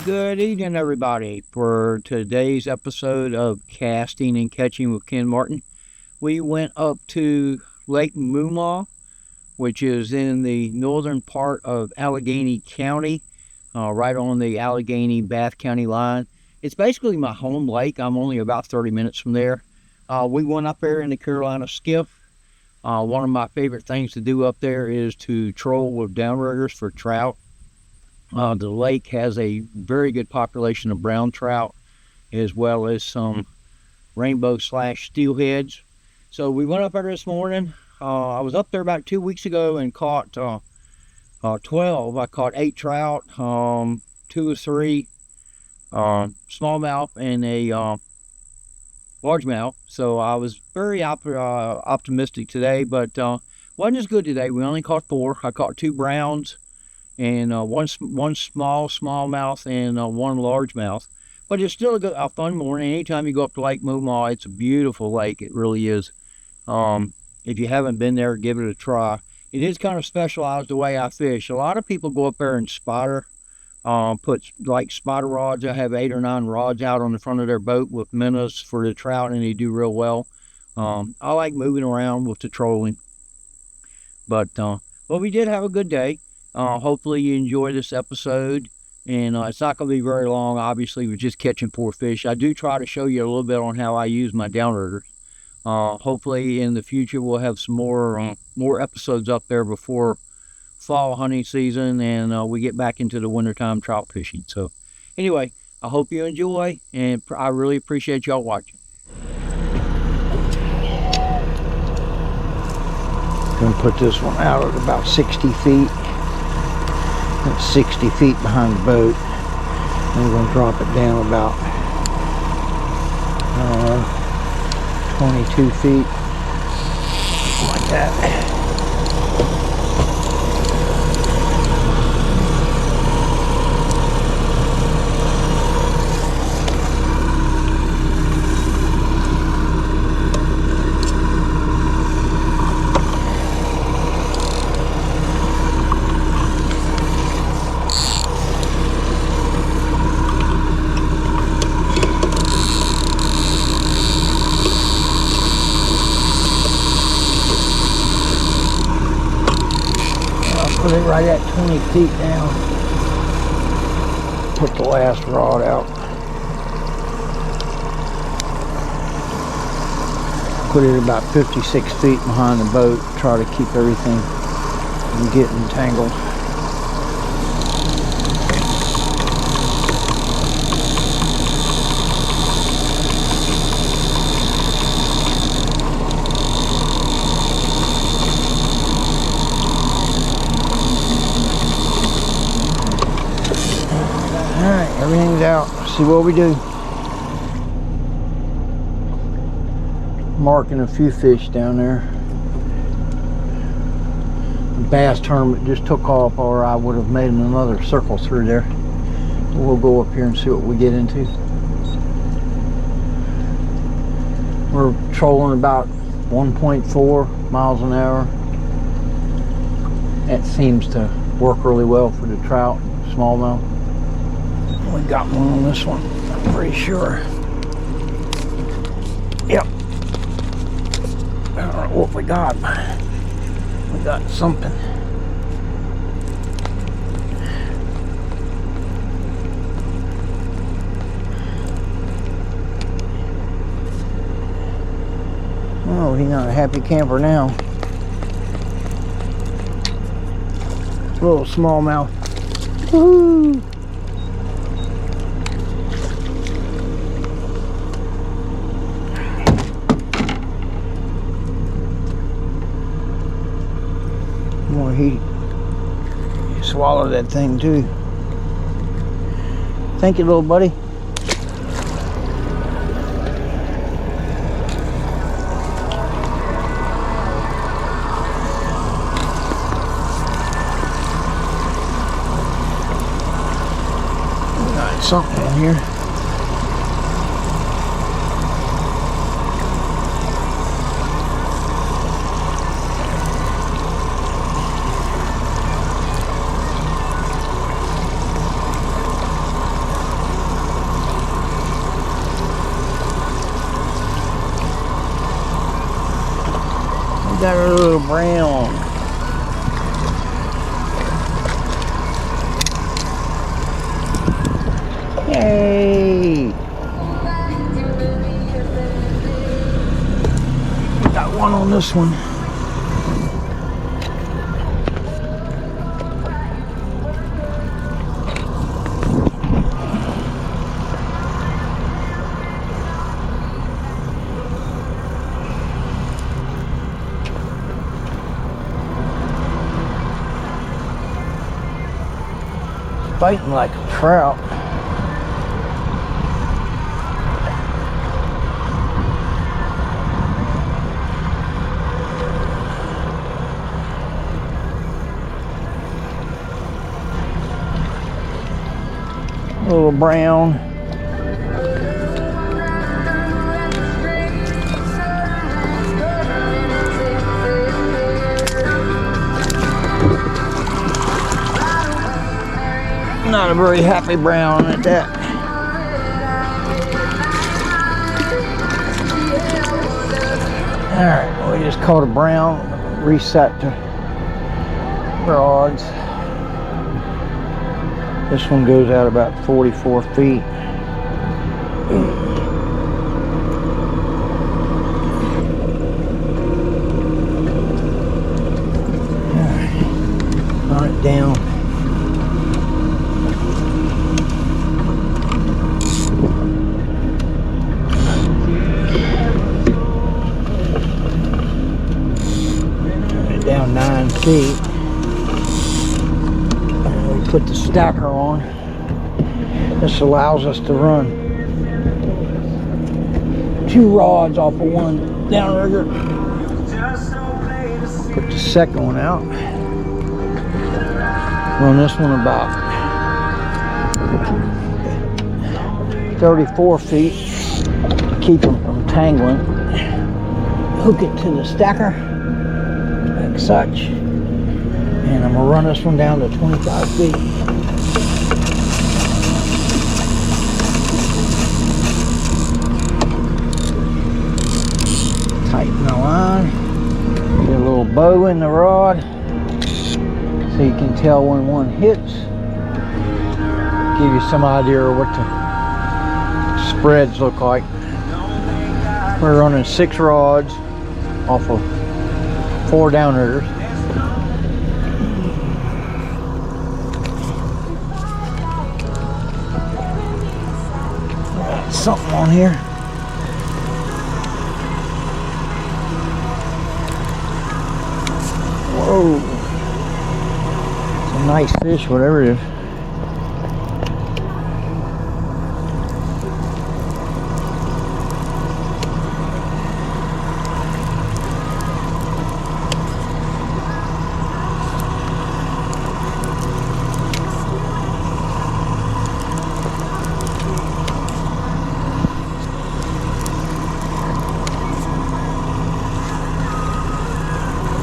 Good evening, everybody. For today's episode of Casting and Catching with Ken Martin, we went up to Lake Moomaw, which is in the northern part of Allegheny County, right on the Allegheny-Bath County line. It's basically my home lake. I'm only about 30 minutes from there. We went up there in the Carolina skiff. One of my favorite things to do up there is to troll with downriggers for trout. The lake has a very good population of brown trout, as well as some rainbow/steelheads. So we went up there this morning. I was up there about 2 weeks ago and caught 12. I caught 8 trout, 2 or 3 smallmouth and a largemouth. So I was very optimistic today, but wasn't as good today. We only caught 4. I caught 2 browns and one small smallmouth and one largemouth. But it's still a fun morning. Anytime you go up to Lake Moomaw, it's a beautiful lake. It really is. If you haven't been there, give it a try. It is kind of specialized the way I fish. A lot of people go up there and spotter, put like spotter rods. I have 8 or 9 rods out on the front of their boat with minnows for the trout, and they do real well. I like moving around with the trolling. But we did have a good day. Hopefully you enjoy this episode, and it's not going to be very long. Obviously, we're just catching 4 fish. I do try to show you a little bit on how I use my downriggers. Hopefully in the future we'll have some more episodes up there before fall hunting season, and we get back into the wintertime trout fishing. So anyway, I hope you enjoy, and I really appreciate y'all watching. Gonna put this one out at about 60 feet. That's 60 feet behind the boat. And we're gonna drop it down about 22 feet, like that. Put it right at 20 feet down. Put the last rod out. Put it about 56 feet behind the boat. Try to keep everything from getting tangled. Alright, everything's out. Let's see what we do. Marking a few fish down there. The bass tournament just took off, or I would have made another circle through there. We'll go up here and see what we get into. We're trolling about 1.4 miles an hour. That seems to work really well for the trout, smallmouth. We got one on this one, I'm pretty sure. Yep. I don't know what we got. We got something. Oh, he's not a happy camper now. Little smallmouth. Woohoo! More heat. You swallow that thing too. Thank you, little buddy. Got something in here. this one. Fighting like a trout. Little brown. Not a very happy brown at that. Alright, well, we just caught a brown, reset the rods. This one goes out about 44 feet. Run it down. Down 9 feet. And we put the stacker on. This allows us to run 2 rods off of one downrigger. Put the second one out. Run this one about 34 feet to keep them from tangling. Hook it to the stacker. Like such, and I'm gonna run this one down to 25 feet. Tighten the line, get a little bow in the rod so you can tell when one hits. Give you some idea of what the spreads look like. We're running 6 rods off of 4 downriggers. Got something on here. Whoa. It's a nice fish, whatever it is.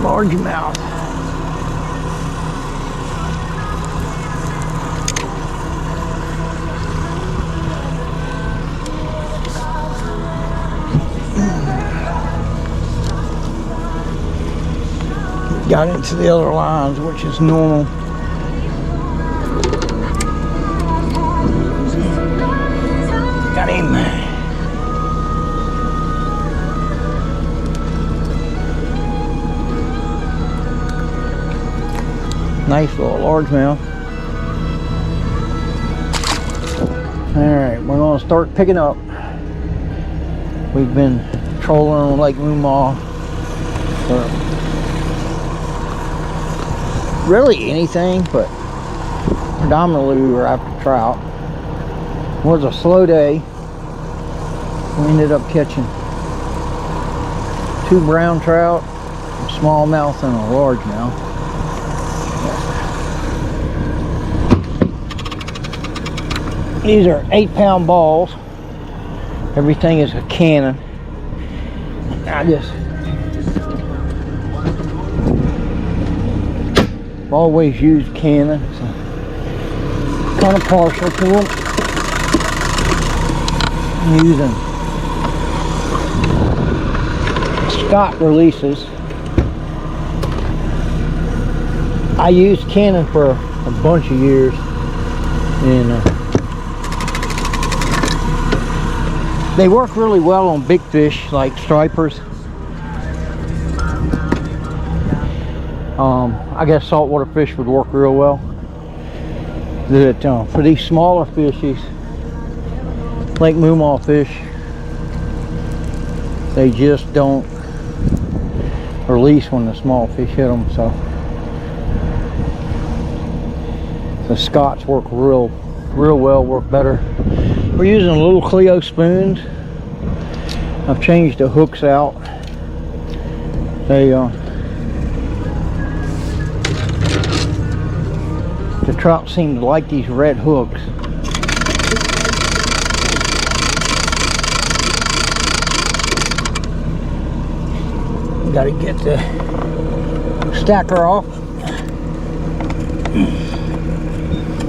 Largemouth. Got into the other lines, which is normal. Got him. Nice little largemouth. Alright, we're going to start picking up. We've been trolling on Lake Moomaw for really anything, but predominantly we were after trout. It was a slow day. We ended up catching 2 brown trout, a smallmouth, and a largemouth. These are 8-pound balls. Everything is a cannon. I just always used cannon, so kind of partial to them. I'm using Scott releases. I used cannon for a bunch of years, and they work really well on big fish like stripers. I guess saltwater fish would work real well. That for these smaller fishies, like Moomaw fish, they just don't release when the small fish hit them. So the Scots work real well, work better. We're using little Cleo spoons. I've changed the hooks out. The trout seem to like these red hooks. Got to get the stacker off.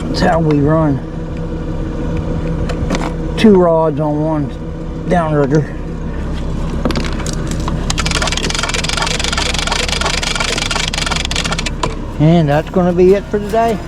That's how we run 2 rods on one downrigger. And that's going to be it for today.